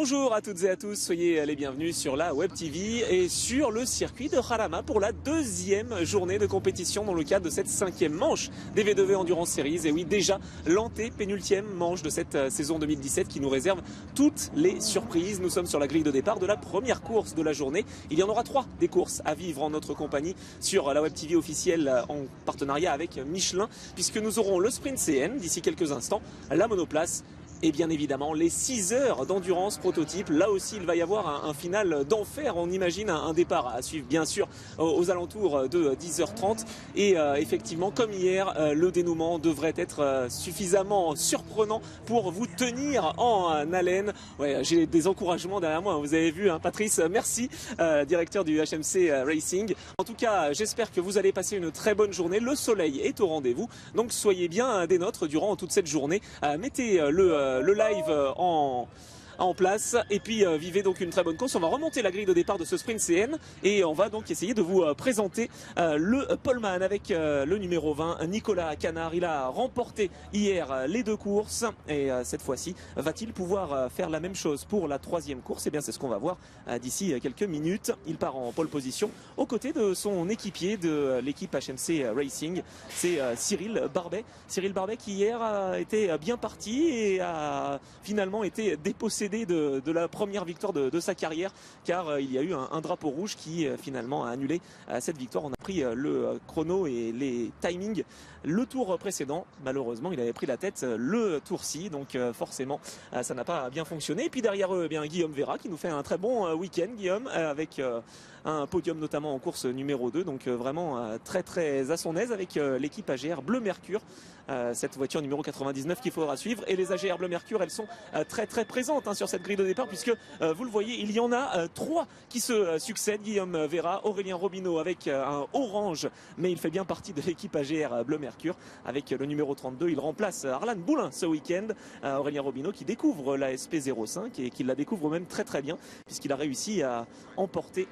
Bonjour à toutes et à tous, soyez les bienvenus sur la Web TV et sur le circuit de Jarama pour la deuxième journée de compétition dans le cadre de cette cinquième manche des V2V Endurance Series. Et oui, déjà l'antépénultième manche de cette saison 2017 qui nous réserve toutes les surprises. Nous sommes sur la grille de départ de la première course de la journée. Il y en aura 3 des courses à vivre en notre compagnie sur la Web TV officielle en partenariat avec Michelin, puisque nous aurons le sprint CN d'ici quelques instants, la monoplace et bien évidemment les 6 heures d'endurance prototype. Là aussi il va y avoir un final d'enfer. On imagine un départ à suivre bien sûr aux alentours de 10h30 et effectivement comme hier le dénouement devrait être suffisamment surprenant pour vous tenir en haleine. Ouais, j'ai des encouragements derrière moi, vous avez vu hein, Patrice, merci, directeur du HMC Racing. En tout cas j'espère que vous allez passer une très bonne journée. Le soleil est au rendez-vous, donc soyez bien des nôtres durant toute cette journée. Mettez le live en place et puis vivez donc une très bonne course. On va remonter la grille de départ de ce sprint CN et on va donc essayer de vous présenter le poleman avec le numéro 20 Nicolas Canard. Il a remporté hier les 2 courses et cette fois-ci va-t-il pouvoir faire la même chose pour la 3e course? Et bien c'est ce qu'on va voir d'ici quelques minutes. Il part en pole position aux côtés de son équipier de l'équipe HMC Racing, c'est Cyril Barbet. Cyril Barbet qui hier a été bien parti et a finalement été dépossédé de la première victoire de sa carrière, car il y a eu un drapeau rouge qui finalement a annulé cette victoire. On a pris le chrono et les timings le tour précédent. Malheureusement il avait pris la tête le tour-ci, donc forcément ça n'a pas bien fonctionné. Et puis derrière eux, eh bien, Guillaume Vera qui nous fait un très bon week-end, Guillaume, avec un podium notamment en course numéro 2, donc vraiment très à son aise avec l'équipe AGR Bleu Mercure, cette voiture numéro 99 qu'il faudra suivre. Et les AGR Bleu Mercure, elles sont très présentes hein, sur cette grille de départ, puisque vous le voyez, il y en a 3 qui se succèdent. Guillaume Vera, Aurélien Robineau avec un orange, mais il fait bien partie de l'équipe AGR Bleu Mercure avec le numéro 32. Il remplace Arlan Boulin ce week-end. Aurélien Robineau qui découvre la SP05 et qui la découvre même très bien, puisqu'il a réussi à emporter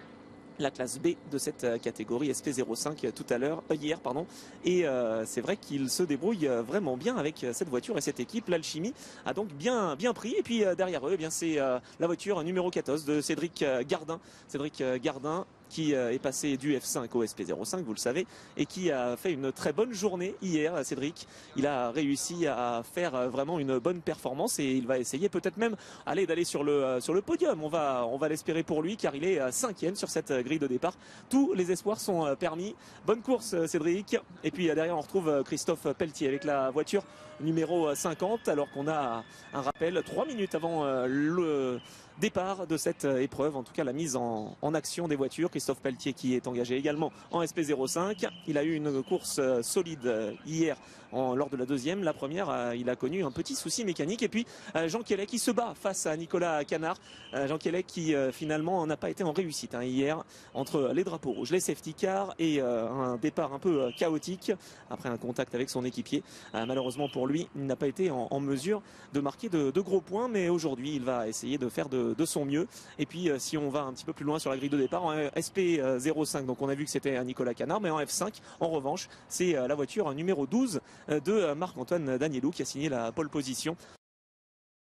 la classe B de cette catégorie SP05 tout à l'heure, hier pardon, et c'est vrai qu'il se débrouille vraiment bien avec cette voiture et cette équipe. L'Alchimie a donc bien pris, et puis derrière eux, eh bien c'est la voiture numéro 14 de Cédric Gardin. Cédric Gardin qui est passé du F5 au SP05, vous le savez, et qui a fait une très bonne journée hier. Cédric, il a réussi à faire vraiment une bonne performance et il va essayer peut-être même d'aller sur le podium. On va l'espérer pour lui, car il est 5e sur cette grille de départ. Tous les espoirs sont permis. Bonne course Cédric. Et puis derrière on retrouve Christophe Pelletier avec la voiture numéro 50, alors qu'on a un rappel 3 minutes avant le départ de cette épreuve, en tout cas la mise en action des voitures. Christophe Pelletier qui est engagé également en SP05. Il a eu une course solide hier lors de la deuxième. La première, il a connu un petit souci mécanique. Et puis Jean Kellet qui se bat face à Nicolas Canard. Jean Kellet qui finalement n'a pas été en réussite hein, hier, entre les drapeaux rouges, les safety cars et un départ un peu chaotique après un contact avec son équipier. Malheureusement pour lui, il n'a pas été en mesure de marquer de gros points, mais aujourd'hui il va essayer de faire de son mieux. Et puis si on va un petit peu plus loin sur la grille de départ, en SP05, donc on a vu que c'était Nicolas Canard, mais en F5 en revanche c'est la voiture numéro 12 de Marc-Antoine Danielou qui a signé la pole position.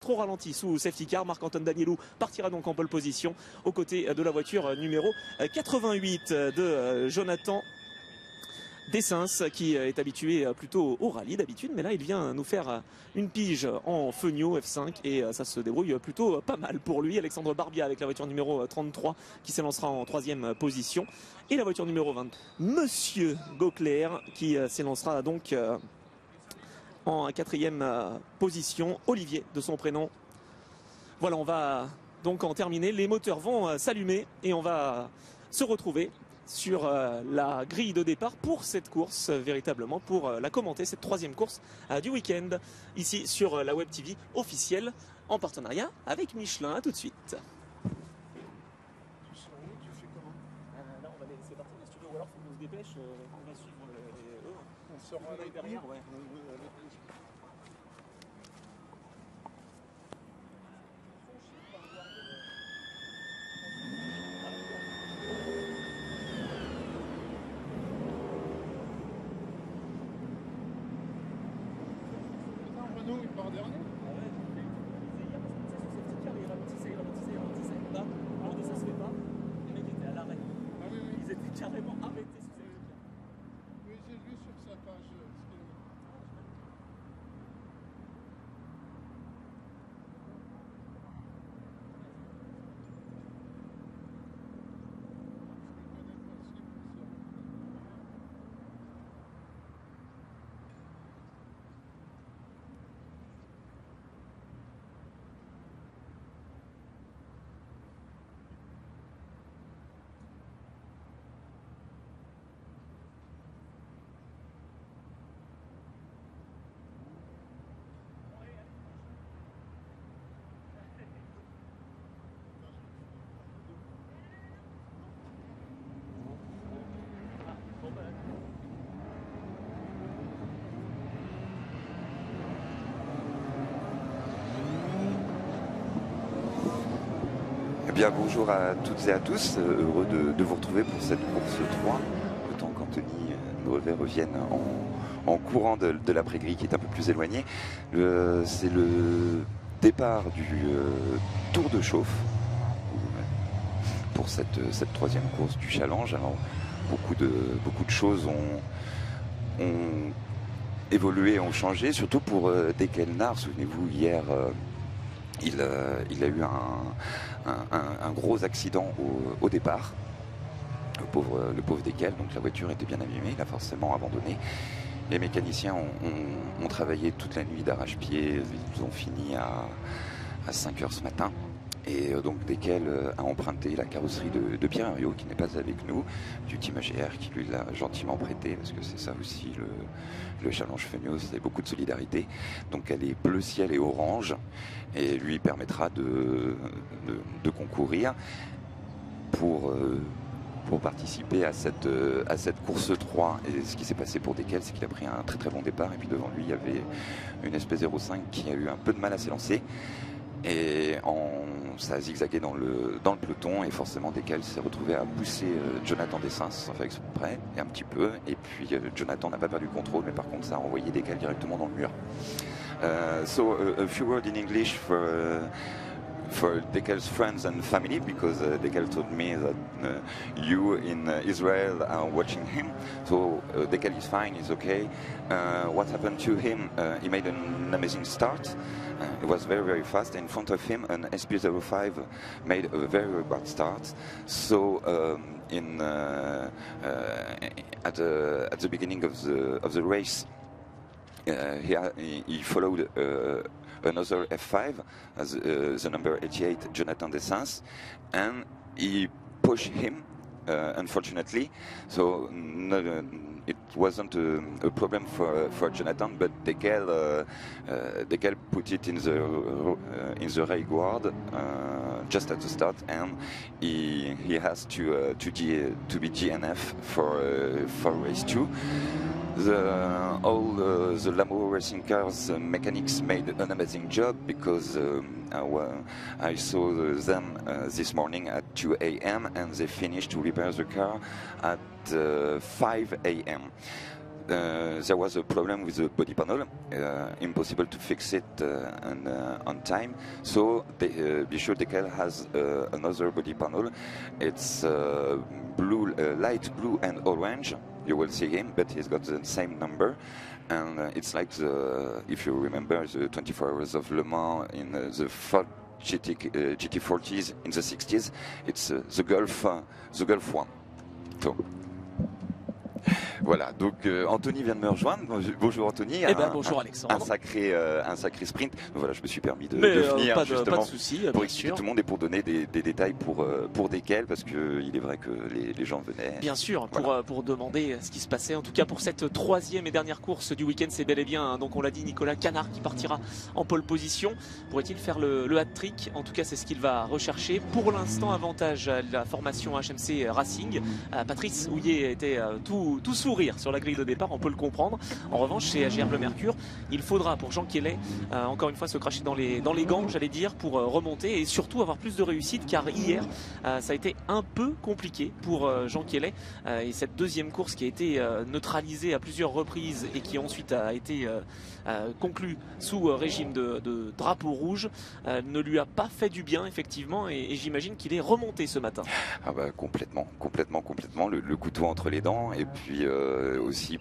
Trop ralenti sous safety car, Marc-Antoine Danielou partira donc en pole position aux côtés de la voiture numéro 88 de Jonathan Dessens, qui est habitué plutôt au rallye d'habitude, mais là il vient nous faire une pige en Feugnot F5 et ça se débrouille plutôt pas mal pour lui. Alexandre Barbia avec la voiture numéro 33 qui s'élancera en 3e position, et la voiture numéro 20 Monsieur Gauclair qui s'élancera donc en 4e position, Olivier de son prénom. Voilà, on va donc en terminer, les moteurs vont s'allumer et on va se retrouver sur la grille de départ pour cette course, véritablement pour la commenter, cette 3e course du week-end, ici sur la Web TV officielle en partenariat avec Michelin. À tout de suite. Là on va laisser partir les studios, ou alors faut qu'on se dépêche, on va suivre eux. On sera derrière, ouais. Il part dernier. Ah ouais, c'est hier parce que tu sais, sur cette petite carte, il ralentissait. Eh bien, bonjour à toutes et à tous, heureux de vous retrouver pour cette course 3, le temps qu'Anthony Brevet revienne en courant de l'après-grille qui est un peu plus éloigné. C'est le départ du Tour de Chauffe pour cette troisième course du challenge. Alors, beaucoup de choses ont évolué, ont changé, surtout pour Dekelnar. Souvenez-vous, hier, il a eu un gros accident au départ. Le pauvre Dekel, donc la voiture était bien abîmée, il a forcément abandonné. Les mécaniciens ont travaillé toute la nuit d'arrache-pied, ils ont fini à 5 h ce matin. Et donc Dekel a emprunté la carrosserie de Pierre Heriot, qui n'est pas avec nous, du team AGR, qui lui l'a gentiment prêté, parce que c'est ça aussi le challenge Fenios, c'est beaucoup de solidarité. Donc elle est bleu ciel et orange, et lui permettra de concourir pour participer à cette course 3. Et ce qui s'est passé pour Dekel, c'est qu'il a pris un très très bon départ, et puis devant lui il y avait une SP05 qui a eu un peu de mal à s'élancer. Et ça a zigzagué dans le peloton, et forcément Dekel s'est retrouvé à pousser Jonathan Dessins sans faire exprès, et un petit peu, et puis Jonathan n'a pas perdu le contrôle, mais par contre ça a envoyé Dekel directement dans le mur. So a few words in English for Dekel's friends and family, because Dekel told me that you in Israel are watching him. So Dekel is fine, he's okay. What happened to him? He made an amazing start. It was very, very fast. In front of him, an SP05 made a very, very bad start. So at the beginning of the race, he followed another F5 as the number 88, Jonathan Dessins, and he pushed him, unfortunately. So it wasn't a problem for Jonathan, but Dekel put it in the right guard just at the start, and he has to be DNF for race 2. All the Lambo racing cars mechanics made an amazing job, because I saw them this morning at 2 a.m. and they finished to repair the car at 5 a.m. There was a problem with the body panel, impossible to fix it on time. So Bichot Dekel has another body panel. It's blue, light blue and orange. You will see him, but he's got the same number. And it's like if you remember, the 24 Hours of Le Mans in the Ford GT40s in the 60s. It's the Gulf 1. So. Voilà, donc Anthony vient de me rejoindre. Bonjour Anthony. Bonjour Alexandre. Un sacré sprint. Voilà, je me suis permis de venir justement pas de souci, pour expliquer tout le monde et pour donner des détails pour Dekel, parce qu'il est vrai que les gens venaient. Bien sûr, voilà, pour demander ce qui se passait. En tout cas, pour cette troisième et dernière course du week-end, c'est bel et bien, donc on l'a dit, Nicolas Canard qui partira en pole position. Pourrait-il faire le hat-trick? En tout cas, c'est ce qu'il va rechercher. Pour l'instant, avantage à la formation HMC Racing. Patrice Houillet était tout sourire sur la grille de départ, on peut le comprendre. En revanche, chez AGR Le Mercure, il faudra pour Jean Kellet encore une fois se cracher dans les gants, j'allais dire, pour remonter et surtout avoir plus de réussite, car hier ça a été un peu compliqué pour Jean Kellet, et cette deuxième course qui a été neutralisée à plusieurs reprises et qui ensuite a été conclue sous régime de drapeau rouge ne lui a pas fait du bien effectivement, et j'imagine qu'il est remonté ce matin. Ah bah complètement, le couteau entre les dents, et puis aussi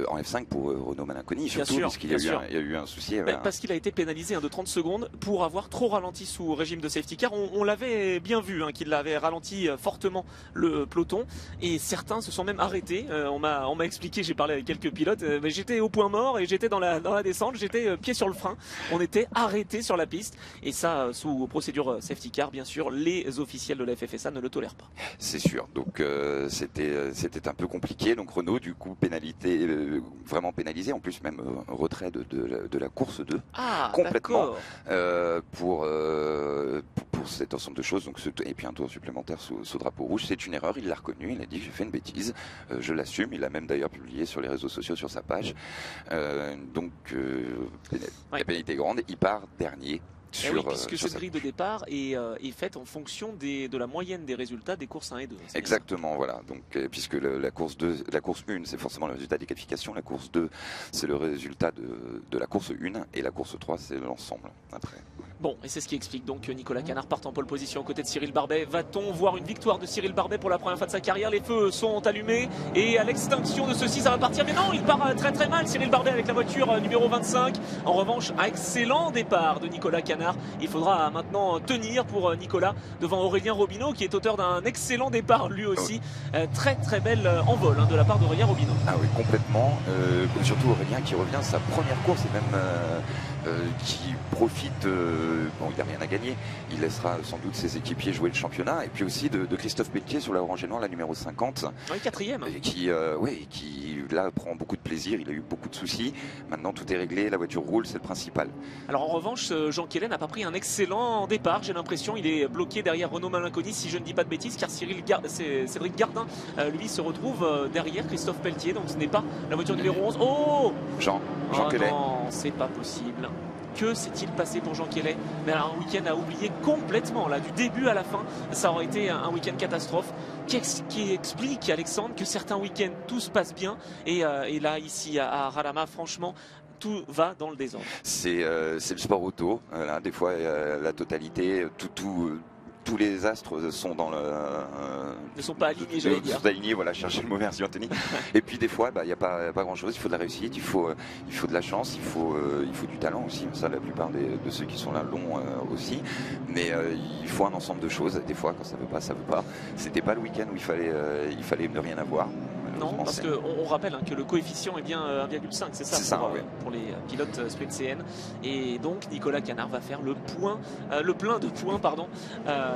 en F5 pour Renaud Manacconi, surtout parce qu'il y a eu un souci. Parce qu'il a été pénalisé de 30 secondes pour avoir trop ralenti sous régime de safety car. On l'avait bien vu, qu'il avait ralenti fortement le peloton, et certains se sont même arrêtés. On m'a expliqué, j'ai parlé avec quelques pilotes, mais j'étais au point mort et j'étais dans la descente, j'étais pied sur le frein, on était arrêtés sur la piste, et ça sous procédure safety car, bien sûr, les officiels de la FFSA ne le tolèrent pas. C'est sûr, donc c'était un peu compliqué. Donc Renault, du coup, vraiment pénalisé, en plus même retrait de la course 2, complètement, pour cet ensemble de choses. Donc et puis un tour supplémentaire sous drapeau rouge, c'est une erreur, il l'a reconnu, il a dit j'ai fait une bêtise, je l'assume, il a même d'ailleurs publié sur les réseaux sociaux, sur sa page. La pénalité est grande, il part dernier. Oui, puisque cette grille de départ est faite en fonction de la moyenne des résultats des courses 1 et 2. Exactement, voilà. Donc, puisque la course 1, c'est forcément le résultat des qualifications, la course 2, c'est le résultat de la course 1, et la course 3, c'est l'ensemble après. Bon, et c'est ce qui explique donc que Nicolas Canard part en pole position aux côtés de Cyril Barbet. Va-t-on voir une victoire de Cyril Barbet pour la première fois de sa carrière? Les feux sont allumés et à l'extinction de ceux-ci, ça va partir. Mais non, il part très très mal, Cyril Barbet, avec la voiture numéro 25. En revanche, un excellent départ de Nicolas Canard. Il faudra maintenant tenir pour Nicolas devant Aurélien Robineau, qui est auteur d'un excellent départ lui aussi. Très très belle envol de la part d'Aurélien Robineau. Ah oui, complètement. Surtout Aurélien qui revient sa première course et même qui profite, bon, il n'a rien à gagner, il laissera sans doute ses équipiers jouer le championnat, et puis aussi de Christophe Pelletier sur la Orange et Noir, la numéro 50. Oui, quatrième. Qui là prend beaucoup de plaisir, il a eu beaucoup de soucis, maintenant tout est réglé, la voiture roule, c'est le principal. Alors en revanche, Jean Quélé n'a pas pris un excellent départ, j'ai l'impression, il est bloqué derrière Renaud Malinconi, si je ne dis pas de bêtises, car Cédric Gardin, lui, se retrouve derrière Christophe Pelletier, donc ce n'est pas la voiture numéro 11. Oh, Jean Quélé. Non, c'est pas possible. Que s'est-il passé pour Jean Quélé? Mais alors, un week-end à oublier complètement, là, du début à la fin, ça aurait été un week-end catastrophe. Qu'est-ce qui explique, Alexandre, que certains week-ends tout se passe bien et là, ici à Jarama, franchement, tout va dans le désordre? C'est le sport auto, là, des fois la totalité, tous les astres sont dans ne sont pas alignés, j'allais dire. Sont alignés, voilà, chercher le mot, merci Anthony. Et puis des fois, il n'y a pas grand chose, il faut de la réussite, il faut de la chance, il faut du talent aussi. Ça, la plupart de ceux qui sont là l'ont aussi. Mais il faut un ensemble de choses. Des fois, quand ça veut pas, ça veut pas. C'était pas le week-end où il fallait ne rien avoir. Non, parce qu'on rappelle que le coefficient est bien 1,5, c'est ça, pour les pilotes sprint CN. Et donc Nicolas Canard va faire le plein de points,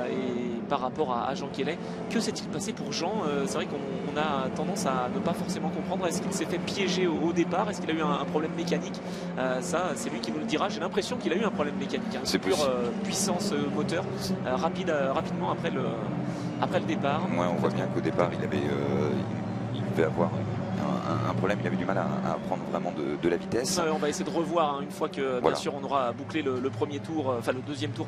et par rapport à Jean Quélé. Que s'est-il passé pour Jean? C'est vrai qu'on a tendance à ne pas forcément comprendre. Est-ce qu'il s'est fait piéger au départ? Est-ce qu'il a eu un problème mécanique? Ça, c'est lui qui nous le dira. J'ai l'impression qu'il a eu un problème mécanique. C'est pure puissance moteur, rapidement après le départ. Ouais, on voit bien qu'au départ, il devait avoir un problème, il avait du mal à prendre vraiment de la vitesse. On va essayer de revoir une fois que bien sûr on aura bouclé le premier tour, enfin le deuxième tour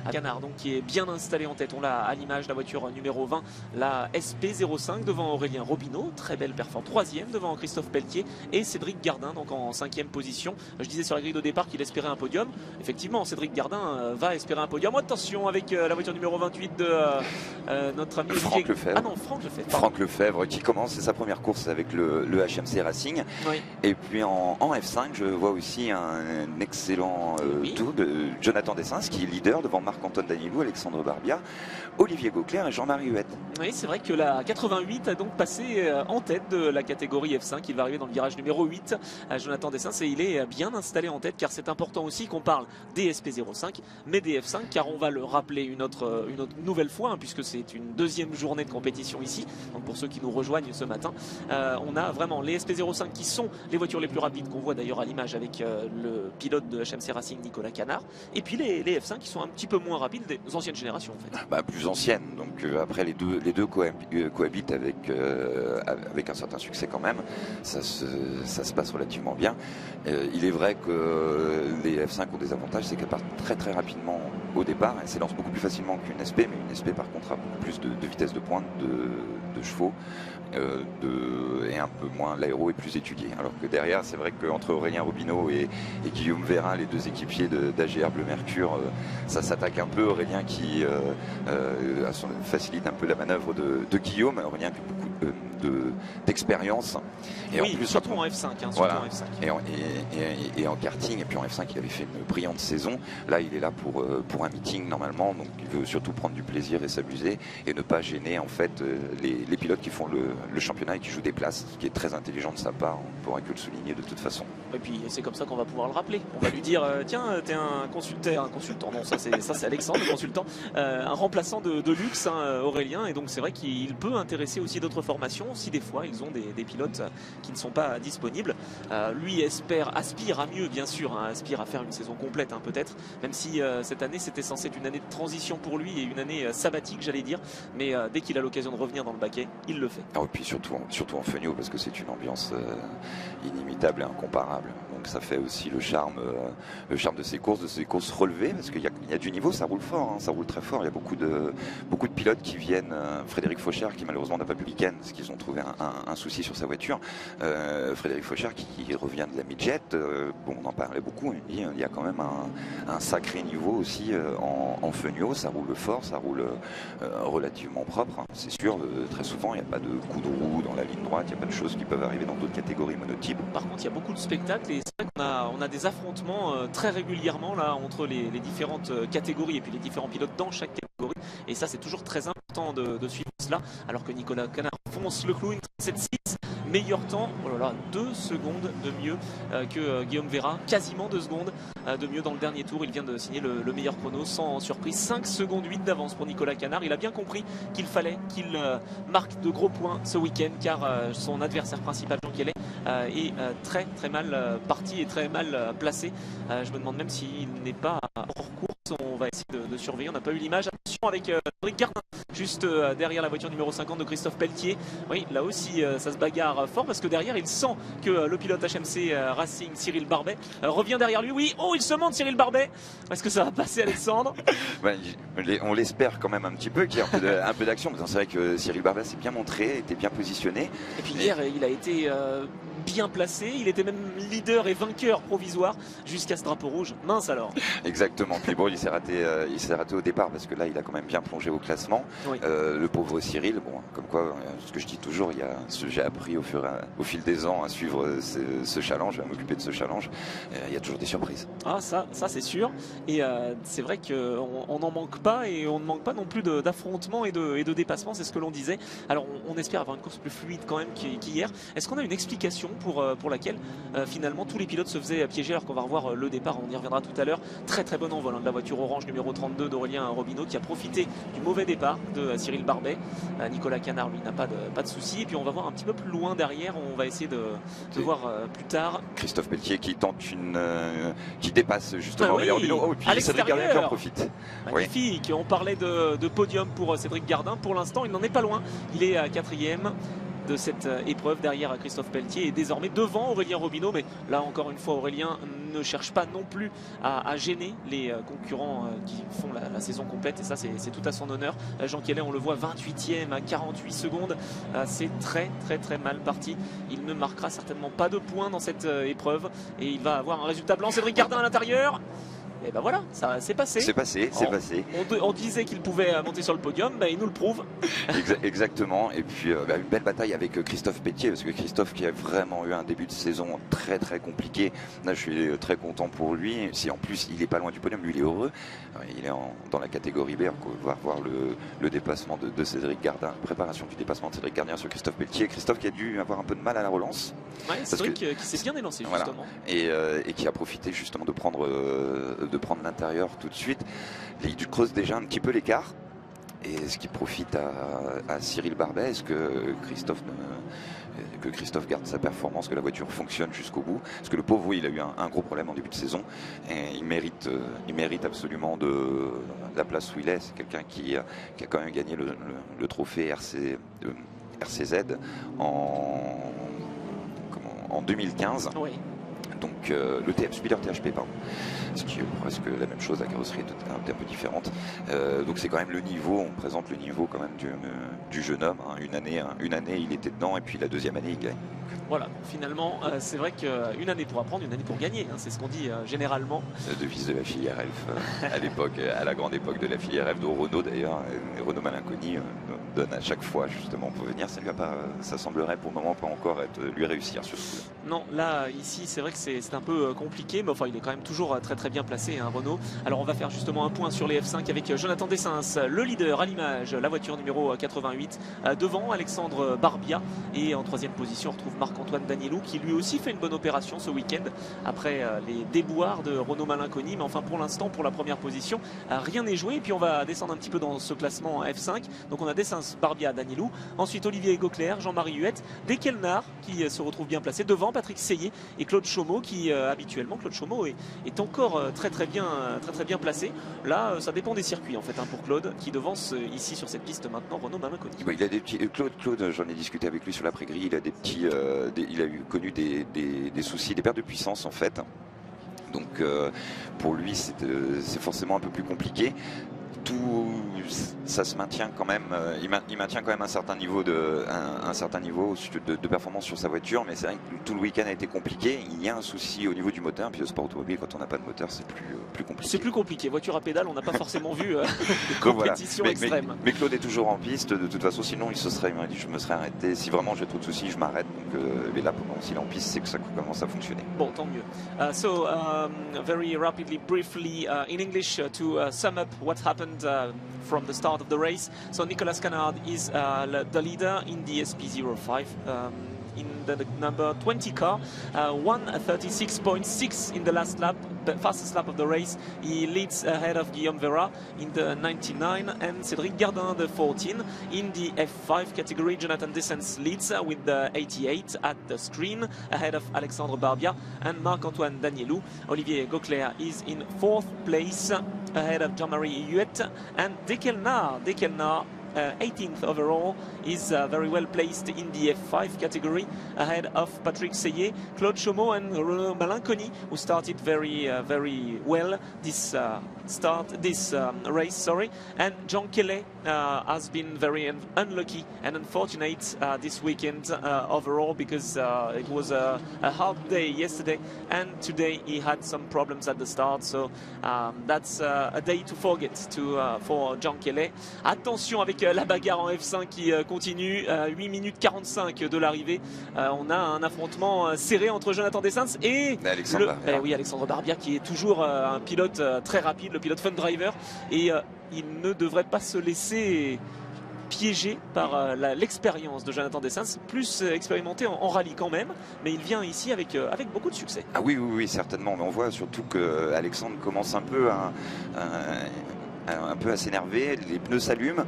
à Canard, donc qui est bien installé en tête. On l'a à l'image, la voiture numéro 20, la SP05 devant Aurélien Robineau, très belle performance, troisième devant Christophe Pelletier et Cédric Gardin, donc en 5e position. Je disais sur la grille de départ qu'il espérait un podium. Effectivement, Cédric Gardin va espérer un podium. Attention avec la voiture numéro 28 de notre ami Franck Lefebvre. Ah non, Franck Lefebvre. Franck Lefebvre qui commence sa première course avec le HMC Racing. Oui. Et puis en F5, je vois aussi un excellent tour de Jonathan Dessens qui est leader devant Marc-Antoine Danilou, Alexandre Barbia, Olivier Gauclair et Jean-Marie Huette. Oui, c'est vrai que la 88 a donc passé en tête de la catégorie F5. Il va arriver dans le virage numéro 8 à Jonathan Dessens et il est bien installé en tête, car c'est important aussi qu'on parle des SP05 mais des F5, car on va le rappeler une autre nouvelle fois, puisque c'est une deuxième journée de compétition ici. Donc pour ceux qui nous rejoignent ce matin, on a vraiment les SP05 qui sont les voitures les plus rapides, qu'on voit d'ailleurs à l'image avec le pilote de HMC Racing Nicolas Canard, et puis les F5 qui sont un petit peu moins rapides, des anciennes générations en fait. Plus anciennes, donc après les deux cohabitent avec un certain succès quand même. Ça se passe relativement bien. Il est vrai que les F5 ont des avantages, c'est qu'elles partent très très rapidement au départ, elles s'élancent beaucoup plus facilement qu'une SP, mais une SP par contre a beaucoup plus de vitesse de pointe, de chevaux, et un peu moins, l'aéro est plus étudié. Alors que derrière, c'est vrai qu'entre Aurélien Robineau et Guillaume Vérin, les deux équipiers d'AGR Bleu Mercure, ça s'attaque un peu. Aurélien qui facilite un peu la manœuvre de Guillaume. Aurélien qui a beaucoup d'expérience. Et oui, en plus, surtout en F5. Voilà. Et en karting, et puis en F5, il avait fait une brillante saison. Là, il est là pour un meeting normalement, donc il veut surtout prendre du plaisir et s'amuser et ne pas gêner en fait les pilotes qui font le championnat et qui jouent des places, ce qui est très intelligent de sa part. On ne pourra que le souligner de toute façon. Et puis c'est comme ça qu'on va pouvoir le rappeler. On va lui dire tiens, t'es un consultant. Non, ça c'est Alexandre, le consultant, un remplaçant de luxe, Aurélien, et donc c'est vrai qu'il peut intéresser aussi d'autres formations si des fois ils ont des pilotes qui ne sont pas disponibles. Lui aspire à mieux, bien sûr, aspire à faire une saison complète peut-être, même si cette année c'était censé être une année de transition pour lui et une année sabbatique, j'allais dire, mais dès qu'il a l'occasion de revenir dans le baquet, il le fait. Et puis surtout en Fenio, parce que c'est une ambiance inimitable et incomparable. donc ça fait aussi le charme de ces courses relevées, parce qu'il y a du niveau, ça roule fort, hein, ça roule très fort. Il y a beaucoup de pilotes qui viennent. Frédéric Faucher, qui malheureusement n'a pas pu le week-end, parce qu'ils ont trouvé un souci sur sa voiture. Frédéric Faucher qui revient de la midjet, bon, on en parlait beaucoup, il y a quand même un sacré niveau aussi en Fenio, ça roule fort, ça roule relativement propre, hein. C'est sûr, très souvent il n'y a pas de coup de roue dans la ligne droite, il n'y a pas de choses qui peuvent arriver dans d'autres catégories monotypes. Par contre, il y a beaucoup de spectacles et c'est vrai qu'on a des affrontements très régulièrement là entre les différentes catégories et puis les différents pilotes dans chaque catégorie. Et ça, c'est toujours très important de suivre cela. Alors que Nicolas Canard fonce le clou, une 7-6, meilleur temps, oh là là, 2 secondes de mieux que Guillaume Vera, quasiment 2 secondes de mieux dans le dernier tour. Il vient de signer le meilleur chrono sans surprise, 5 secondes 8 d'avance pour Nicolas Canard. Il a bien compris qu'il fallait qu'il marque de gros points ce week-end, car son adversaire principal, Jean Kellet, est très très mal parti et très mal placé. Je me demande même s'il n'est pas hors course. On va essayer de surveiller, on n'a pas eu l'image. Attention avec Cédric Gardin, juste derrière la voiture numéro 50 de Christophe Pelletier. Oui, là aussi ça se bagarre fort, parce que derrière il sent que le pilote HMC Racing Cyril Barbet revient derrière lui. Oui, oh, il se monte Cyril Barbet. Est-ce que ça va passer, Alexandre? On l'espère quand même un petit peu, qu'il y ait un peu d'action. C'est vrai que Cyril Barbet s'est bien montré, était bien positionné. Et puis hier il a été bien placé, il était même leader et vainqueur provisoire jusqu'à ce drapeau rouge. Mince alors. Exactement. Puis bon, il s'est raté au départ, parce que là il a quand même bien plongé au classement. Oui. Le pauvre Cyril, bon, comme quoi, ce que je dis toujours, j'ai appris au fil des ans à suivre ce challenge, à m'occuper de ce challenge. Il y a toujours des surprises. Ah, ça c'est sûr. Et c'est vrai qu'on n'en manque pas, et on ne manque pas non plus d'affrontements et de dépassements, c'est ce que l'on disait. Alors on espère avoir une course plus fluide quand même qu'hier. Est-ce qu'on a une explication pour laquelle finalement tous les pilotes se faisaient piéger, alors qu'on va revoir le départ, on y reviendra tout à l'heure. Très très bon envol de la voiture orange numéro 32 d'Aurélien Robineau, qui a profité du mauvais départ de Cyril Barbet. Nicolas Canard, lui, n'a pas de soucis. Et puis on va voir un petit peu plus loin derrière, on va essayer de voir plus tard Christophe Pelletier qui tente qui dépasse justement Aurélien Robineau. Oh, et puis Cédric Gardin qui en profite. Magnifique. Oui. On parlait de podium pour Cédric Gardin. Pour l'instant, il n'en est pas loin. Il est à 4e de cette épreuve derrière Christophe Pelletier et désormais devant Aurélien Robineau. Mais là encore une fois, Aurélien ne cherche pas non plus à gêner les concurrents qui font la saison complète, et ça c'est tout à son honneur. Jean Kellet, on le voit 28e à 48 secondes, c'est très très très mal parti. Il ne marquera certainement pas de points dans cette épreuve et il va avoir un résultat blanc. Cédric Gardin à l'intérieur. Et ben voilà, ça c'est passé. C'est passé. On disait qu'il pouvait monter sur le podium, il nous le prouve. Exactement. Et puis une belle bataille avec Christophe Pelletier, parce que Christophe, qui a vraiment eu un début de saison très très compliqué, là je suis très content pour lui. Si en plus il est pas loin du podium, lui il est heureux. Il est dans la catégorie B. On va voir le dépassement de Cédric Gardin, préparation du dépassement de Cédric Gardin sur Christophe Pelletier. Christophe qui a dû avoir un peu de mal à la relance. Ouais, Cédric qui s'est bien élancé justement. Voilà. Et qui a profité justement de prendre l'intérieur tout de suite. Il creuse déjà un petit peu l'écart. Et est-ce qu'il profite à Cyril Barbet? Est-ce que Christophe garde sa performance, que la voiture fonctionne jusqu'au bout? Parce que le pauvre, oui, il a eu un gros problème en début de saison. Et il mérite absolument la place où il est. C'est quelqu'un qui a quand même gagné le trophée RCZ en 2015. Oui. Donc le Spider THP, pardon. Ce qui est presque la même chose, la carrosserie est un peu différente. Donc c'est quand même le niveau, on présente le niveau quand même du jeune homme. Hein. Une année il était dedans, et puis la deuxième année il gagne. Voilà, finalement, c'est vrai qu'une année pour apprendre, une année pour gagner, hein, c'est ce qu'on dit généralement. La devise de la filière Elf, à l'époque, à la grande époque de la filière Elf, de Renault d'ailleurs, Renault Malinconi donne à chaque fois justement pour venir. Ça semblerait pour le moment pas encore lui réussir sur ce coup. Non, là, ici, c'est vrai que c'est un peu compliqué, mais enfin, il est quand même toujours très très bien placé, hein, Renault. Alors, on va faire justement un point sur les F5 avec Jonathan Dessens, le leader à l'image, la voiture numéro 88, devant Alexandre Barbia, et en 3e position, on retrouve Marc-Antoine Danielou, qui lui aussi fait une bonne opération ce week-end après les déboires de Renault Malinconi. Mais enfin, pour l'instant, pour la première position, rien n'est joué. Et puis, on va descendre un petit peu dans ce classement F5. Donc, on a Dessens Rins, Barbia, Danilou. Ensuite Olivier Gauclair, Jean-Marie Huette, Dekelnar qui se retrouve bien placé devant Patrick Seillet et Claude Chaumeau qui habituellement Claude Chaumeau est encore très bien placé. Là ça dépend des circuits en fait pour Claude qui devance ici sur cette piste maintenant Renaud Malinconi. Il a des petits Claude, j'en ai discuté avec lui sur l'après-grille, il a des petits il a connu des soucis, des pertes de puissance en fait. Donc pour lui c'est forcément un peu plus compliqué. Ça se maintient quand même, il maintient quand même un certain niveau de performance sur sa voiture, mais c'est vrai que tout le week-end a été compliqué. Il y a un souci au niveau du moteur, puis le sport automobile, quand on n'a pas de moteur, c'est plus compliqué. C'est plus compliqué. Voiture à pédale, on n'a pas forcément vu des compétitions extrêmes. Mais Claude est toujours en piste, de toute façon, sinon il m'a dit je me serais arrêté. Si vraiment j'ai trop de soucis, je m'arrête. Donc, mais là, s'il est en piste, c'est que ça commence à fonctionner. Bon, tant mieux. Very rapidly, briefly, in English, to sum up what happened from the start of the race. So Nicolas Canard is the leader in the SP05 in the number 20 car, 1:36.6 in the last lap, the fastest lap of the race. He leads ahead of Guillaume Vera in the 99 and Cédric Gardin the 14. In the F5 category, Jonathan Dessens leads with the 88 at the screen ahead of Alexandre Barbia and Marc-Antoine Danielou. Olivier Gauclair is in 4th place ahead of Jean-Marie Huette and Dekelnar 18th overall is very well placed in the F5 category ahead of Patrick Seillet, Claude Chaumeau and Renaud Malinconi, who started very well this race, and Jean Kelly has been very unlucky and unfortunate this weekend overall because it was a hard day yesterday and today he had some problems at the start, so that's a day to forget for Jean Kelly. Attention avec la bagarre en F5 qui continue, 8 minutes 45 de l'arrivée. On a un affrontement serré entre Jonathan Dessens et Alexandre Barbia qui est toujours un pilote très rapide, le pilote fun driver, et il ne devrait pas se laisser piégé par l'expérience de Jonathan Dessens, plus expérimenté en rallye quand même, mais il vient ici avec beaucoup de succès. Ah oui, certainement, mais on voit surtout que Alexandre commence un peu à s'énerver, les pneus s'allument,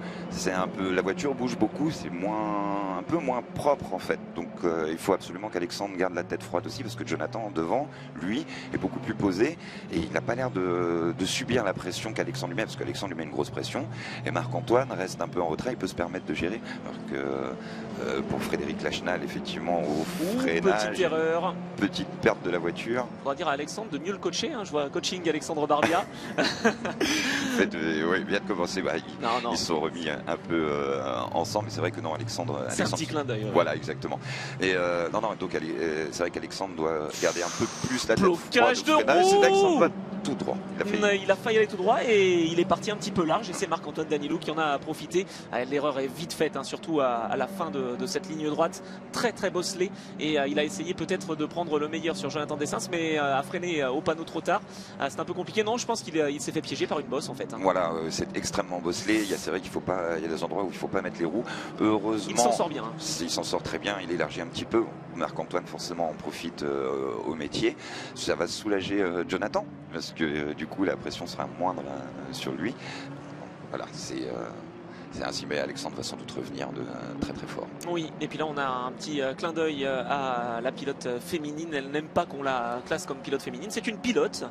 la voiture bouge beaucoup, c'est un peu moins propre en fait. Donc il faut absolument qu'Alexandre garde la tête froide aussi, parce que Jonathan devant, lui, est beaucoup plus posé et il n'a pas l'air de subir la pression qu'Alexandre lui met, parce qu'Alexandre lui met une grosse pression et Marc-Antoine reste un peu en retrait, il peut se permettre de gérer, alors que pour Frédéric Lachenal, effectivement, au freinage, petite erreur, petite perte de la voiture. On va dire à Alexandre de mieux le coacher, je vois coaching Alexandre Barbia. Oui, vient de commencer. Ils se sont remis un peu ensemble, mais c'est vrai que non, Alexandre. C'est un petit clin d'œil. Voilà, exactement. Et donc c'est vrai qu'Alexandre doit garder un peu plus la tête. Blocage de roue. Alexandre va tout droit. Il a failli aller tout droit et il est parti un petit peu large. Et c'est Marc-Antoine Danilou qui en a profité. L'erreur est vite faite, surtout à la fin de cette ligne droite, très bosselée. Et il a essayé peut-être de prendre le meilleur sur Jonathan Dessens, mais a freiné au panneau trop tard. C'est un peu compliqué. Non, je pense qu'il s'est fait piéger par une bosse en fait. Voilà, c'est extrêmement bosselé. C'est vrai qu'il y a des endroits où il ne faut pas mettre les roues. Heureusement, il s'en sort bien. Il s'en sort très bien. Il élargit un petit peu. Marc-Antoine forcément en profite au métier. Ça va soulager Jonathan, parce que du coup la pression sera moindre sur lui. Voilà, c'est ainsi, mais Alexandre va sans doute revenir de très fort. Oui, et puis là on a un petit clin d'œil à la pilote féminine. Elle n'aime pas qu'on la classe comme pilote féminine. C'est une pilote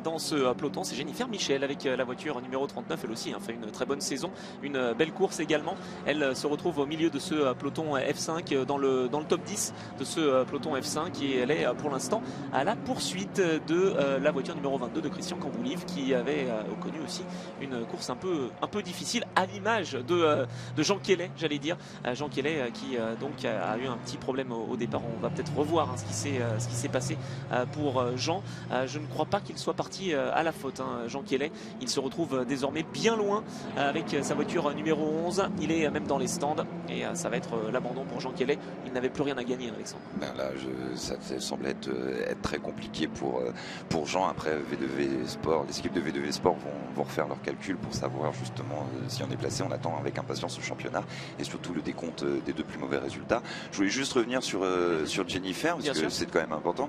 dans ce peloton, c'est Jennifer Michel avec la voiture numéro 39. Elle aussi fait une très bonne saison, une belle course également. Elle se retrouve au milieu de ce peloton F5, dans le top 10 de ce peloton F5, et elle est pour l'instant à la poursuite de la voiture numéro 22 de Christian Camboulive, qui avait connu aussi une course un peu difficile, à l'image de Jean Kelly, j'allais dire. Jean Kelly qui donc a eu un petit problème au départ. On va peut-être revoir ce qui s'est passé pour Jean. Je ne crois pas qu'il soit parti à la faute, Jean Kelly. Il se retrouve désormais bien loin avec sa voiture numéro 11. Il est même dans les stands et ça va être l'abandon pour Jean Kelly. Il n'avait plus rien à gagner, Alexandre. Là, ça semble être très compliqué pour Jean. Après, V2V Sport, les équipes de V2V Sport vont refaire leurs calculs pour savoir justement si on est placé. On attend avec impatience au championnat et surtout le décompte des 2 plus mauvais résultats. Je voulais juste revenir sur Jennifer, parce que c'est quand même important.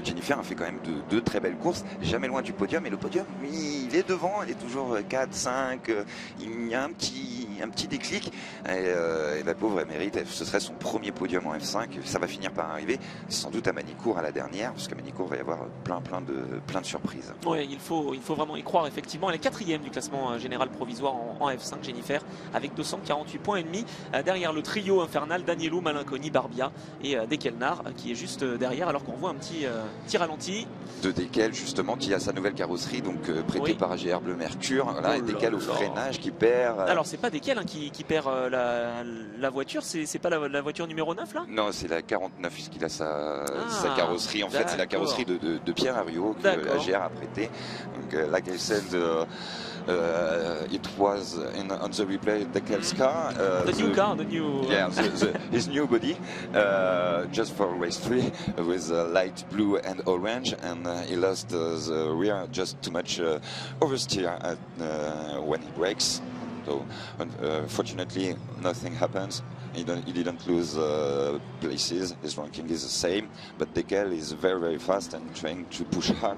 Jennifer a fait quand même deux très belles courses, jamais loin du podium, et le podium, il est devant, elle est toujours 4, 5, il y a un petit déclic, et la pauvre, elle mérite, ce serait son premier podium en F5, ça va finir par arriver, sans doute à Manicourt à la dernière, parce qu'à Manicourt, il va y avoir plein de surprises. Oui, il faut vraiment y croire, effectivement. Elle est 4e du classement général provisoire en F5, Jennifer, avec 248 points et demi. Derrière le trio infernal, Danielou, Malinconi, Barbia et Dekelnar, qui est juste derrière, alors qu'on voit un petit ralenti. De Dekel, justement, qui a sa nouvelle carrosserie, donc prêtée par AGR Bleu Mercure. Voilà, et Dekel au freinage qui perd. Alors, c'est pas Dekel qui perd la voiture, c'est pas la voiture numéro 9 là? Non, c'est la 49, puisqu'il a sa carrosserie. En fait, c'est la carrosserie de Pierre Hariot que AGR a prêtée. Donc, like I said, it was on the replay Dekel's car. The new. Yeah, his new body, just for race 3 with light blue and orange, and he lost the rear just too much oversteer when he brakes. So fortunately, nothing happens. He didn't lose places. His ranking is the same, but Dekel is very fast and trying to push hard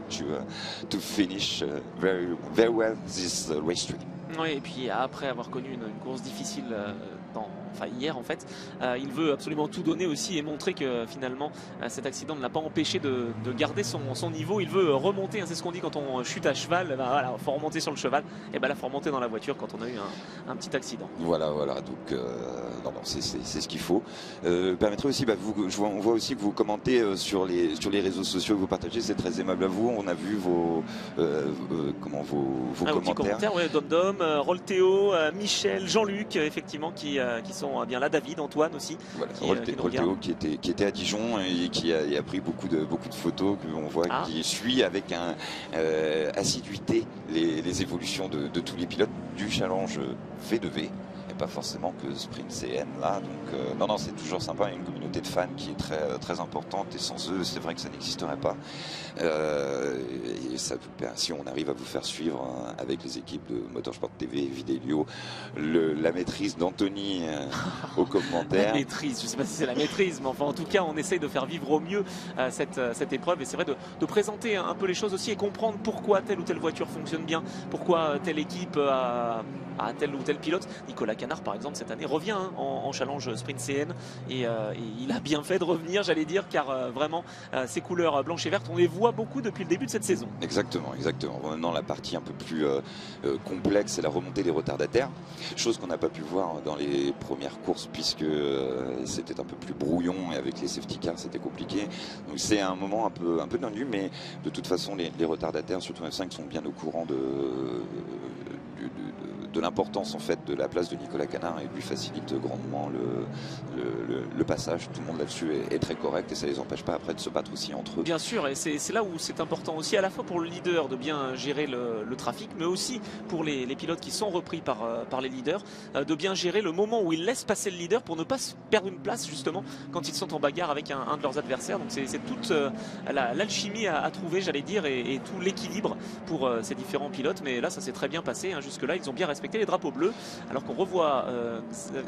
to finish very well this race 3. Oui, et puis après avoir connu une course difficile hier en fait, il veut absolument tout donner aussi et montrer que finalement cet accident ne l'a pas empêché de garder son niveau. Il veut remonter, hein, c'est ce qu'on dit quand on chute à cheval, voilà, faut remonter sur le cheval, et ben là faut remonter dans la voiture quand on a eu un petit accident. Voilà, donc c'est ce qu'il faut. Permettrait aussi, on voit aussi que vous commentez sur les réseaux sociaux, vous partagez, c'est très aimable à vous. On a vu vos commentaires. Ouais, Dom, Rolteo, Michel, Jean-Luc, effectivement, qui sont bien là, David, Antoine aussi. Voilà, Rolteo qui était à Dijon et qui a pris beaucoup de photos que l'on voit, qui suit avec assiduité les évolutions de tous les pilotes du challenge V2V. Pas forcément que Sprint CN là, donc non, c'est toujours sympa. Il y a une communauté de fans qui est très importante, et sans eux c'est vrai que ça n'existerait pas, et ça, si on arrive à vous faire suivre avec les équipes de Motorsport TV, Vidélio, la maîtrise d'Anthony aux commentaires. La maîtrise, je sais pas si c'est la maîtrise, mais enfin en tout cas on essaye de faire vivre au mieux cette épreuve, et c'est vrai de présenter un peu les choses aussi et comprendre pourquoi telle ou telle voiture fonctionne bien, pourquoi telle équipe a tel ou tel pilote. Nicolas Canard par exemple cette année revient en challenge Sprint CN, et il a bien fait de revenir, j'allais dire, car vraiment ces couleurs blanches et vertes on les voit beaucoup depuis le début de cette saison. Exactement. Maintenant la partie un peu plus complexe, c'est la remontée des retardataires, chose qu'on n'a pas pu voir dans les premières courses puisque c'était un peu plus brouillon, et avec les safety cars c'était compliqué, donc c'est un moment un peu tendu, mais de toute façon les retardataires surtout F5 sont bien au courant de l'importance en fait de la place de Nicolas Canard, et lui facilite grandement le passage. Tout le monde là-dessus est très correct, et ça les empêche pas après de se battre aussi entre eux. Bien sûr, et c'est là où c'est important aussi, à la fois pour le leader de bien gérer le trafic, mais aussi pour les pilotes qui sont repris par les leaders, de bien gérer le moment où ils laissent passer le leader pour ne pas se perdre une place justement quand ils sont en bagarre avec un de leurs adversaires. Donc c'est toute l'alchimie à trouver, j'allais dire, et tout l'équilibre pour ces différents pilotes. Mais là ça s'est très bien passé, hein. Jusque là ils ont bien respecté les drapeaux bleus, alors qu'on revoit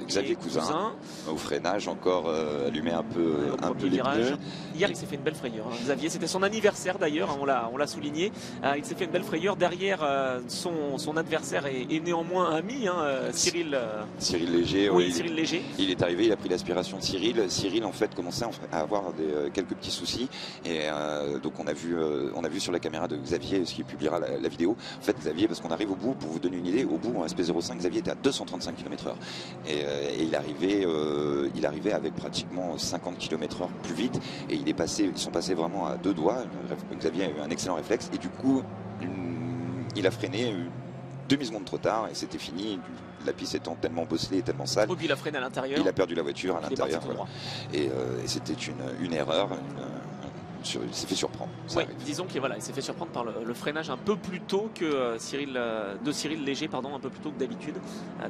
Xavier Cousin au freinage encore allumé un peu les pneus. Hier il s'est fait une belle frayeur, hein. Xavier, c'était son anniversaire d'ailleurs, hein, on l'a souligné, il s'est fait une belle frayeur derrière son adversaire et néanmoins ami, hein, Cyril Léger. Oui, Cyril Léger. Il est arrivé, il a pris l'aspiration de Cyril en fait commençait à avoir quelques petits soucis, et donc on a vu sur la caméra de Xavier, ce qui publiera la vidéo, en fait Xavier, parce qu'on arrive au bout, pour vous donner une idée, au bout en SP05 Xavier était à 235 km/h, et il arrivait avec pratiquement 50 km/h plus vite, et ils sont passés vraiment à deux doigts. Xavier a eu un excellent réflexe, et du coup il a freiné demi-seconde trop tard, et c'était fini. La piste étant tellement bosselée et tellement sale, et puis il a freiné à l'intérieur, il a perdu la voiture à l'intérieur, voilà. Et c'était une erreur. Il s'est fait surprendre. Oui, disons qu'il s'est fait surprendre par le freinage un peu plus tôt que Cyril Léger, un peu plus tôt que d'habitude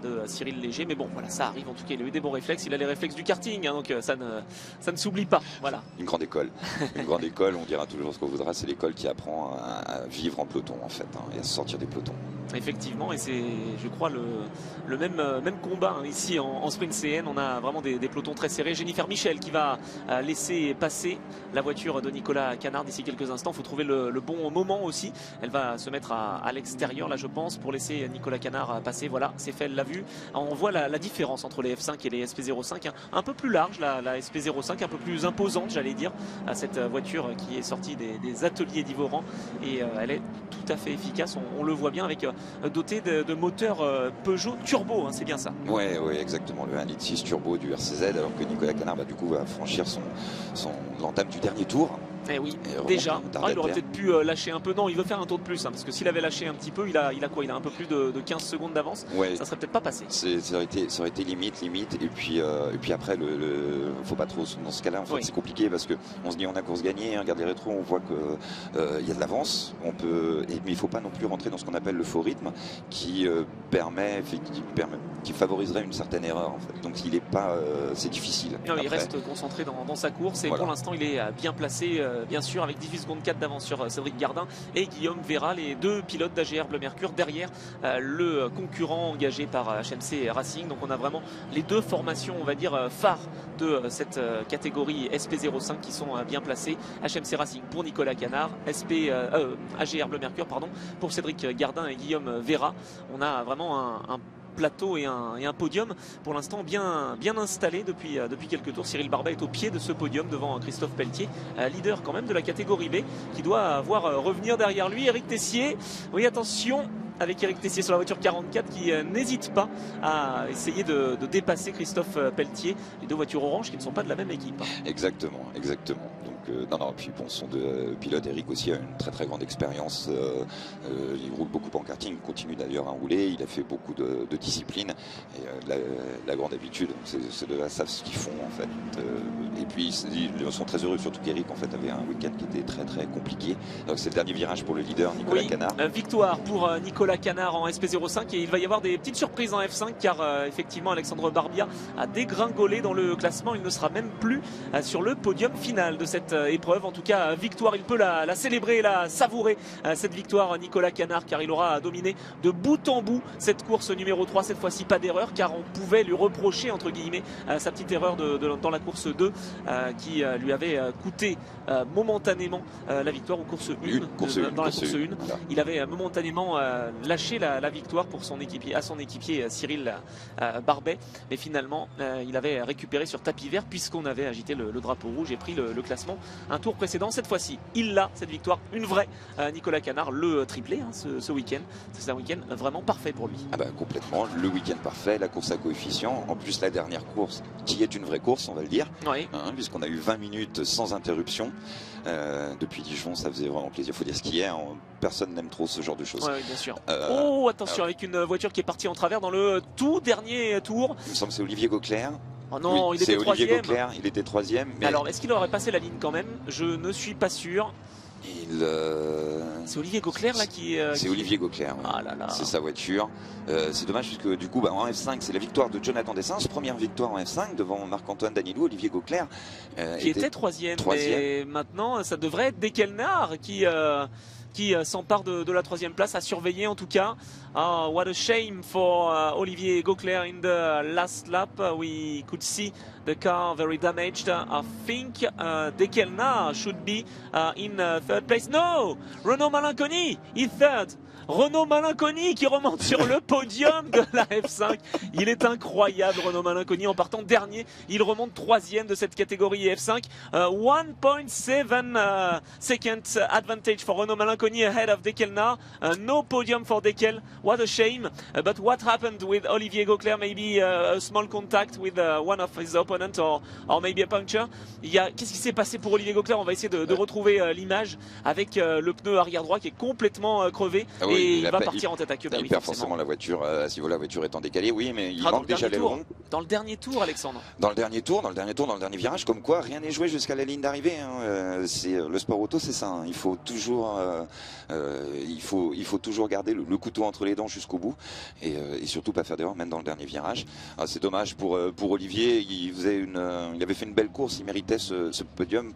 de Cyril Léger. Mais bon, voilà, ça arrive. En tout cas, il a eu des bons réflexes. Il a les réflexes du karting, hein, donc ça ne s'oublie pas. Voilà. Une grande école. Une grande école, on dira toujours ce qu'on voudra. C'est l'école qui apprend à vivre en peloton, en fait, hein, et à se sortir des pelotons. Effectivement, et c'est, je crois, le même combat hein, ici en sprint CN. On a vraiment des pelotons très serrés. Jennifer Michel qui va laisser passer la voiture de Nicolas Canard d'ici quelques instants. Il faut trouver le bon moment aussi. Elle va se mettre à l'extérieur, là, je pense, pour laisser Nicolas Canard passer. Voilà, c'est fait, elle l'a vu. On voit la différence entre les F5 et les SP05. Hein. Un peu plus large, la SP05, un peu plus imposante, j'allais dire, à cette voiture qui est sortie des ateliers d'Ivoran. Et elle est tout à fait efficace. On le voit bien avec doté de moteurs Peugeot turbo, hein, c'est bien ça. Ouais, exactement, le 1,6 litre turbo du RCZ, alors que Nicolas Canard du coup va franchir l'entame du dernier tour. Eh oui, déjà. Il aurait peut-être pu lâcher un peu. Non, il veut faire un tour de plus, hein, parce que s'il avait lâché un petit peu, il a quoi? Il a un peu plus de 15 secondes d'avance. Ouais, ça serait peut-être pas passé. Ça aurait été limite. Et puis après, faut pas trop dans ce cas-là. En fait, c'est compliqué parce que on se dit on a course gagnée. Hein, regarde les rétros, on voit que il y a de l'avance. Mais il faut pas non plus rentrer dans ce qu'on appelle le faux rythme, qui favoriserait une certaine erreur. En fait. Donc il est pas, c'est difficile. Non, il reste concentré dans sa course et pour l'instant il est bien placé. Bien sûr, avec 18 secondes 4 d'avance sur Cédric Gardin et Guillaume Vera, les deux pilotes d'AGR Bleu Mercure derrière le concurrent engagé par HMC Racing. Donc on a vraiment les deux formations, on va dire, phares de cette catégorie SP05 qui sont bien placées. HMC Racing pour Nicolas Canard, AGR Bleu Mercure pardon, pour Cédric Gardin et Guillaume Vera. On a vraiment un plateau et un podium pour l'instant bien installé depuis quelques tours. Cyril Barbet est au pied de ce podium devant Christophe Pelletier, leader quand même de la catégorie B, qui doit voir revenir derrière lui Eric Tessier. Oui, attention avec Eric Tessier sur la voiture 44 qui n'hésite pas à essayer de dépasser Christophe Pelletier, les deux voitures oranges qui ne sont pas de la même équipe. Exactement. Donc puis bon, son pilote Eric aussi a une très grande expérience. Il roule beaucoup en karting, il continue d'ailleurs à rouler. Il a fait beaucoup de disciplines et la grande habitude. Ces deux-là savent ce qu'ils font en fait. Et puis ils sont très heureux, surtout qu'Eric en fait avait un week-end qui était très compliqué. Donc c'est le dernier virage pour le leader Nicolas Canard. Victoire pour Nicolas Canard en SP05 et il va y avoir des petites surprises en F5 car effectivement Alexandre Barbia a dégringolé dans le classement. Il ne sera même plus sur le podium final de cette épreuve. En tout cas, victoire, il peut la célébrer, la savourer, cette victoire Nicolas Canard, car il aura dominé de bout en bout cette course numéro 3. Cette fois-ci pas d'erreur, car on pouvait lui reprocher entre guillemets sa petite erreur dans la course 2 qui lui avait coûté momentanément la victoire, ou course 1 dans la course 1. Voilà. Il avait momentanément lâché la victoire pour son équipier Cyril Barbet, mais finalement il avait récupéré sur tapis vert puisqu'on avait agité le drapeau rouge et pris le classement un tour précédent. Cette fois-ci il l'a, cette victoire, une vraie. Nicolas Canard, le triplé hein, ce week-end, c'est un week-end vraiment parfait pour lui. Complètement, le week-end parfait, la course à coefficient, en plus la dernière course qui est une vraie course on va le dire, puisqu'on a eu 20 minutes sans interruption. Depuis Dijon, ça faisait vraiment plaisir. Il faut dire ce qu'il y a, personne n'aime trop ce genre de choses. Oui, bien sûr. Attention, avec une voiture qui est partie en travers dans le tout dernier tour. Il me semble que c'est Olivier Gauclair. Oh non, il était troisième. Olivier Gauclair, il était troisième. Mais... Alors, est-ce qu'il aurait passé la ligne quand même? Je ne suis pas sûr. C'est Olivier Gauclair là qui. C'est Olivier Gauclair. Ah là là. C'est sa voiture. C'est dommage puisque du coup, en F5, c'est la victoire de Jonathan Dessens, première victoire en F5 devant Marc-Antoine Danilou. Olivier Gauclair qui était troisième. Et maintenant, ça devrait être Dekelnar qui s'empare de la troisième place, à surveiller en tout cas. What a shame for Olivier Gauclair in the last lap. We could see the car very damaged. I think Dekelnar should be in third place. No, Renaud Malinconi is third. Renaud Malinconi qui remonte sur le podium de la F5. Il est incroyable, Renaud Malinconi, en partant dernier. Il remonte troisième de cette catégorie F5. 1.7 seconds advantage for Renaud Malinconi ahead of Dekelnar. No podium for Dekel. What a shame. But what happened with Olivier Gauclair? Maybe a small contact with one of his opponents or maybe a puncture. Qu'est-ce qui s'est passé pour Olivier Gauclair? On va essayer de retrouver l'image avec le pneu arrière droit qui est complètement crevé. Et il va partir en tête à queue. Il perd forcément la voiture à ce niveau-là, la voiture étant décalée, oui, mais il manque déjà l'aileron. Dans le dernier tour, Alexandre. Dans le dernier virage, comme quoi rien n'est joué jusqu'à la ligne d'arrivée. C'est le sport auto, c'est ça. Il faut toujours il faut toujours garder le couteau entre les dents jusqu'au bout et surtout pas faire d'erreur même dans le dernier virage. C'est dommage pour Olivier, il avait fait une belle course, il méritait ce podium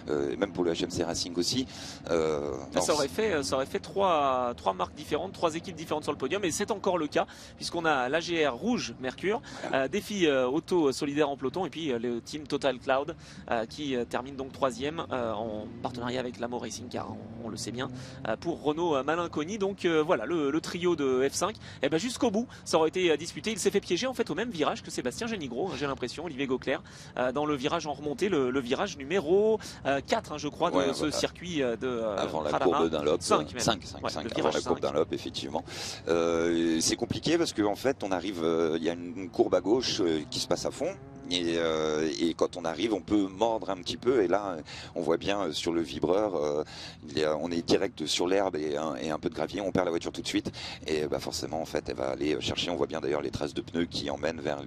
même pour le HMC Racing aussi. Ça aurait fait trois marques différentes, 3 équipes différentes sur le podium, et c'est encore le cas puisqu'on a l'AGR Rouge Mercure, Défi Auto Solidaire en peloton, et puis le team Total Cloud qui termine donc 3e en partenariat avec Lamo Racing Car, on le sait bien, pour Renault Malinconi. Donc voilà le trio de F5, et ben jusqu'au bout ça aurait été disputé. Il s'est fait piéger en fait au même virage que Sébastien Génigro, j'ai l'impression, Olivier Gauclair, dans le virage en remontée, le virage numéro 4 je crois de ce circuit de avant la Radama. courbe Dunlop, 5 avant la courbe Dunlop, effectivement. C'est compliqué parce qu'en fait on arrive, il y a une courbe à gauche qui se passe à fond. Et quand on arrive, on peut mordre un petit peu. Et là, on voit bien sur le vibreur, on est direct sur l'herbe et un peu de gravier. On perd la voiture tout de suite. Et bah forcément, en fait, elle va aller chercher. On voit bien d'ailleurs les traces de pneus qui emmènent vers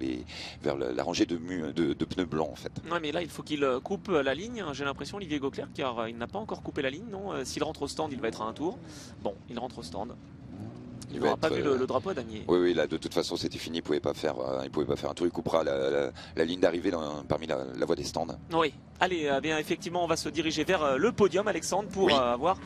la rangée de pneus blancs, en fait. Ouais, mais là, il faut qu'il coupe la ligne. J'ai l'impression, Olivier Gauclair, car il n'a pas encore coupé la ligne. Non, s'il rentre au stand, il va être à un tour. Bon, il rentre au stand. Il n'aura pas vu le drapeau à damier. Oui, là, de toute façon, c'était fini. Il pouvait pas faire un tour. Il coupera la ligne d'arrivée parmi la voie des stands. Oui. Allez, bien effectivement, on va se diriger vers le podium, Alexandre, pour avoir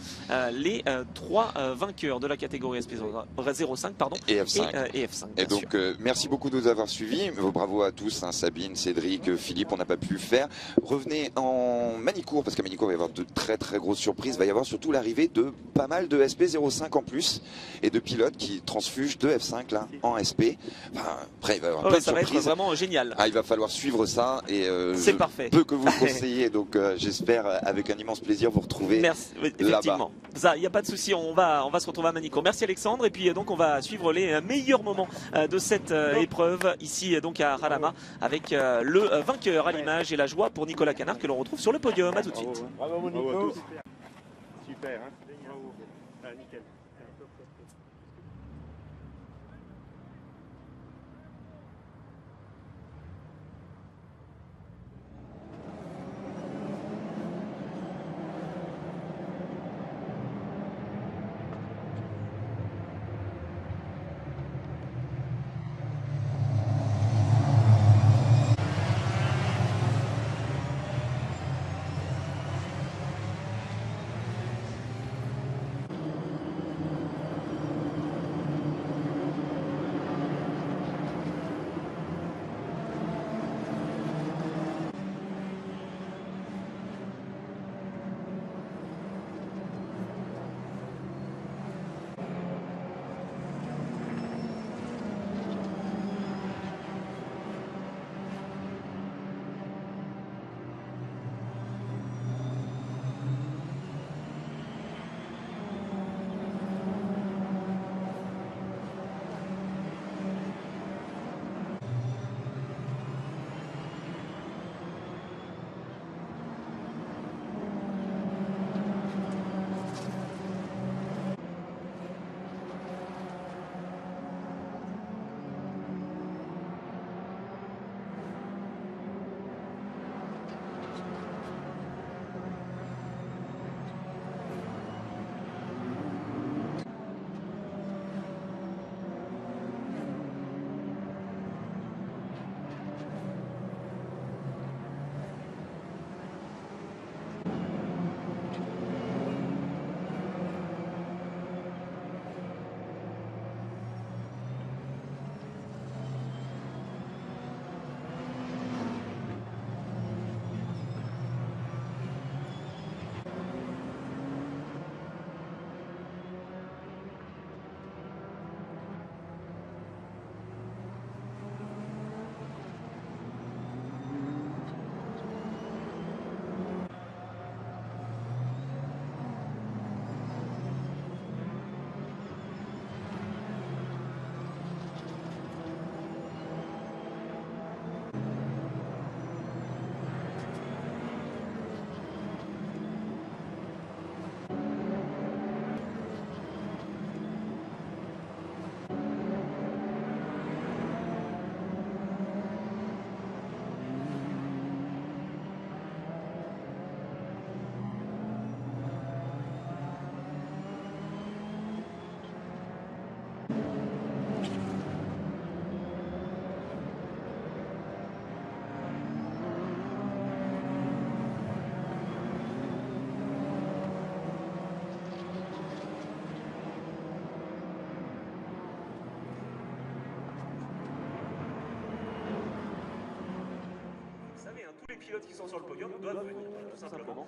les 3 vainqueurs de la catégorie SP05 et F5. Et F5 et donc, merci beaucoup de nous avoir suivis. Bravo à tous, Sabine, Cédric, Philippe, on n'a pas pu le faire. Revenez en Manicourt, parce qu'à Manicourt, il va y avoir de très très grosses surprises. Il va y avoir surtout l'arrivée de pas mal de SP05 en plus et de pilotes qui transfugent de F5 là en SP. Enfin, après, il va y avoir plein de ça surprises. va être vraiment génial. Il va falloir suivre ça et c'est parfait. Peu que vous le conseillez. Donc j'espère avec un immense plaisir vous retrouver effectivement. Ça, il n'y a pas de souci, on va se retrouver à Manicourt. Merci Alexandre, et puis donc on va suivre les meilleurs moments de cette épreuve ici donc à Radama avec le vainqueur à l'image et la joie pour Nicolas Canard que l'on retrouve sur le podium. À tout de suite. Bravo Nico. Super, hein. Bravo. Nickel. tous les pilotes qui sont sur le podium doivent venir, tout simplement.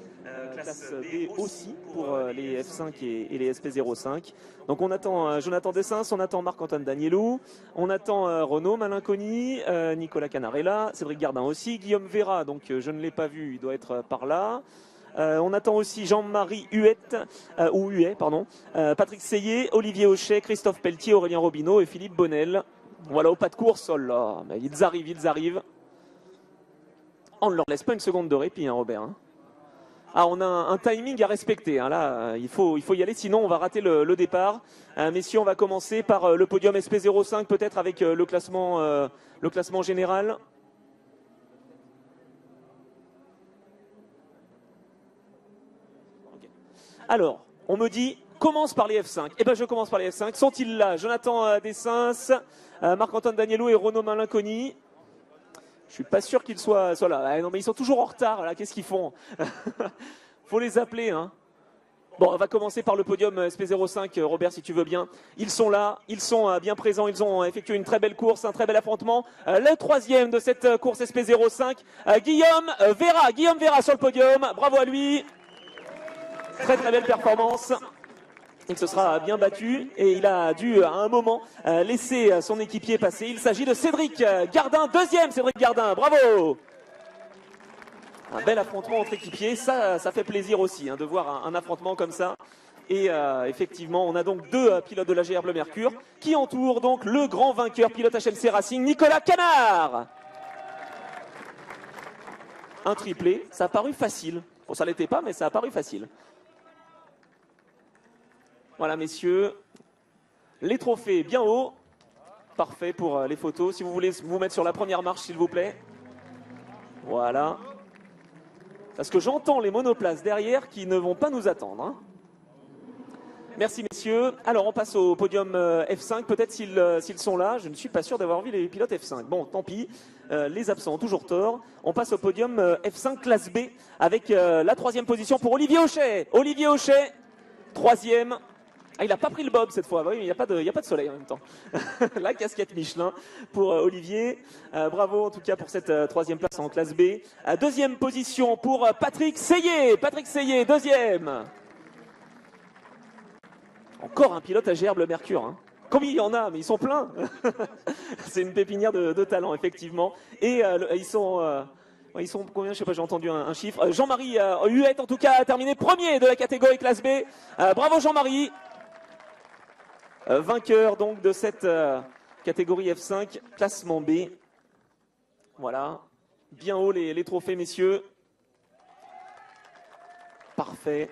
Classe B aussi pour les F5 et les SP05. Donc on attend Jonathan Dessens, on attend Marc-Antoine Danielou, on attend Renaud Malinconi, Nicolas Canarella, Cédric Gardin aussi, Guillaume Vera, donc je ne l'ai pas vu, il doit être par là. On attend aussi Jean-Marie Huet, Patrick Seyé, Olivier Auchet, Christophe Pelletier, Aurélien Robineau et Philippe Bonnel. Voilà, au pas de course, oh là, mais ils arrivent. On ne leur laisse pas une seconde de répit, hein, Robert. Hein. Ah, on a un timing à respecter. Hein, là, il faut y aller, sinon on va rater le départ. Messieurs, on va commencer par le podium SP05, peut-être avec le classement général. Okay. Alors, on me dit, commence par les F5. Eh bien, je commence par les F5. Sont-ils là? Jonathan Dessens, Marc-Antoine Danielou et Renaud Malinconi. Je suis pas sûr qu'ils soient là. Ah, non, mais ils sont toujours en retard. Là, qu'est-ce qu'ils font? Faut les appeler. Hein. Bon, on va commencer par le podium SP05. Robert, si tu veux bien. Ils sont là. Ils sont bien présents. Ils ont effectué une très belle course, un très bel affrontement. Le troisième de cette course SP05, Guillaume Vera sur le podium. Bravo à lui. Très très belle performance. Il se sera bien battu et il a dû à un moment laisser son équipier passer. Il s'agit de Cédric Gardin, deuxième Cédric Gardin, bravo! Un bel affrontement entre équipiers, ça fait plaisir aussi hein, de voir un affrontement comme ça. Et effectivement, on a donc deux pilotes de la GR Bleu Mercure qui entourent donc le grand vainqueur pilote HMC Racing, Nicolas Canard. Un triplé, ça a paru facile. Bon, ça l'était pas, mais ça a paru facile. Voilà, messieurs, les trophées bien haut. Parfait pour les photos. Si vous voulez vous mettre sur la première marche, s'il vous plaît. Voilà. Parce que j'entends les monoplaces derrière qui ne vont pas nous attendre. Hein. Merci, messieurs. Alors, on passe au podium F5. Peut-être s'ils sont là. Je ne suis pas sûr d'avoir vu les pilotes F5. Bon, tant pis. Les absents ont toujours tort. On passe au podium F5 classe B avec la troisième position pour Olivier Auchet. Olivier Auchet, troisième. Ah, il n'a pas pris le bob cette fois, oui, mais il n'y a pas de soleil en même temps. La casquette Michelin pour Olivier. Bravo en tout cas pour cette troisième place en classe B. Deuxième position pour Patrick Seyé. Patrick Seyé, deuxième. Encore un pilote à GR Bleu Mercure. Hein. Combien il y en a? Mais ils sont pleins. C'est une pépinière de talent, effectivement. Et ils sont combien? Je sais pas, j'ai entendu un chiffre. Jean-Marie Huet, en tout cas, a terminé premier de la catégorie classe B. Bravo Jean-Marie. Vainqueur donc de cette catégorie F5, classement B. Voilà, bien haut les trophées, messieurs. Parfait.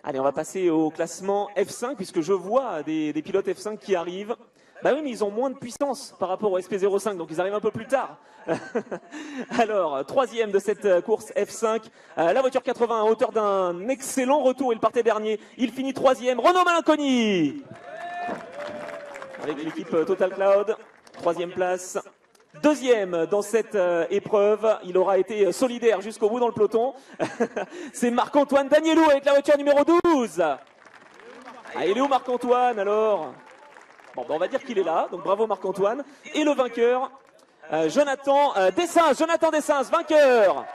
Allez, on va passer au classement F5, puisque je vois des pilotes F5 qui arrivent. Bah oui, mais ils ont moins de puissance par rapport au SP05, donc ils arrivent un peu plus tard. Alors, troisième de cette course F5, la voiture 80 à hauteur d'un excellent retour, il partait dernier, il finit troisième, Renaud Malinconi avec l'équipe Total Cloud, troisième place. Deuxième dans cette épreuve, il aura été solidaire jusqu'au bout dans le peloton. C'est Marc-Antoine Danielou avec la voiture numéro 12. Ah, il est où Marc-Antoine alors? Bon, ben on va dire qu'il est là, donc bravo Marc-Antoine. Et le vainqueur, Jonathan Dessens, vainqueur.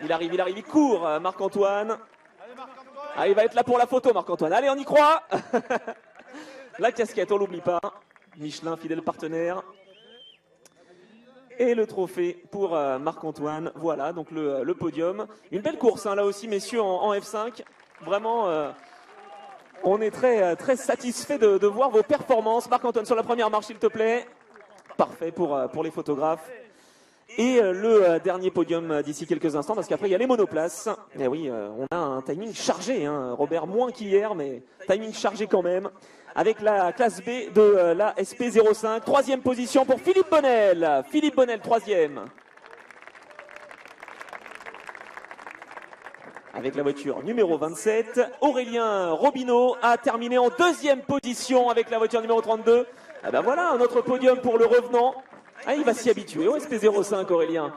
Il arrive, il court, Marc-Antoine. Ah, il va être là pour la photo, Marc-Antoine. Allez, on y croit. La casquette, on l'oublie pas. Michelin, fidèle partenaire. Et le trophée pour Marc-Antoine. Voilà, donc le podium. Une belle course, hein, là aussi, messieurs, en F5. Vraiment... on est très satisfait de voir vos performances. Marc-Antoine, sur la première marche, s'il te plaît. Parfait pour les photographes. Et le dernier podium d'ici quelques instants, parce qu'après, il y a les monoplaces. Et oui, on a un timing chargé, hein, Robert, moins qu'hier, mais timing chargé quand même. Avec la classe B de la SP05. Troisième position pour Philippe Bonnel. Philippe Bonnel, troisième. Avec la voiture numéro 27, Aurélien Robineau a terminé en deuxième position avec la voiture numéro 32. Eh ben voilà, un autre podium pour le revenant. Ah, il va s'y habituer au SP05, Aurélien.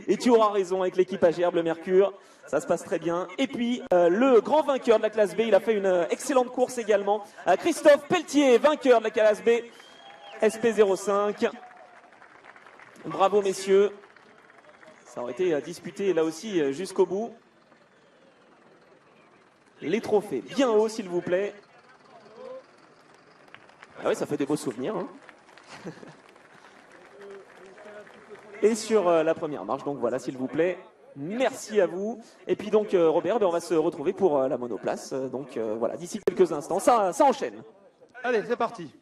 Et tu auras raison avec l'équipe AGR Bleu Mercure. Ça se passe très bien. Et puis, le grand vainqueur de la classe B, il a fait une excellente course également. Christophe Pelletier, vainqueur de la classe B. SP05. Bravo messieurs. Ça aurait été disputé là aussi jusqu'au bout. Les trophées bien haut s'il vous plaît. Ah oui, ça fait des beaux souvenirs. Hein. Et sur la première marche, donc voilà s'il vous plaît. Merci à vous. Et puis donc Robert, on va se retrouver pour la monoplace. Donc voilà, d'ici quelques instants, ça enchaîne. Allez, c'est parti.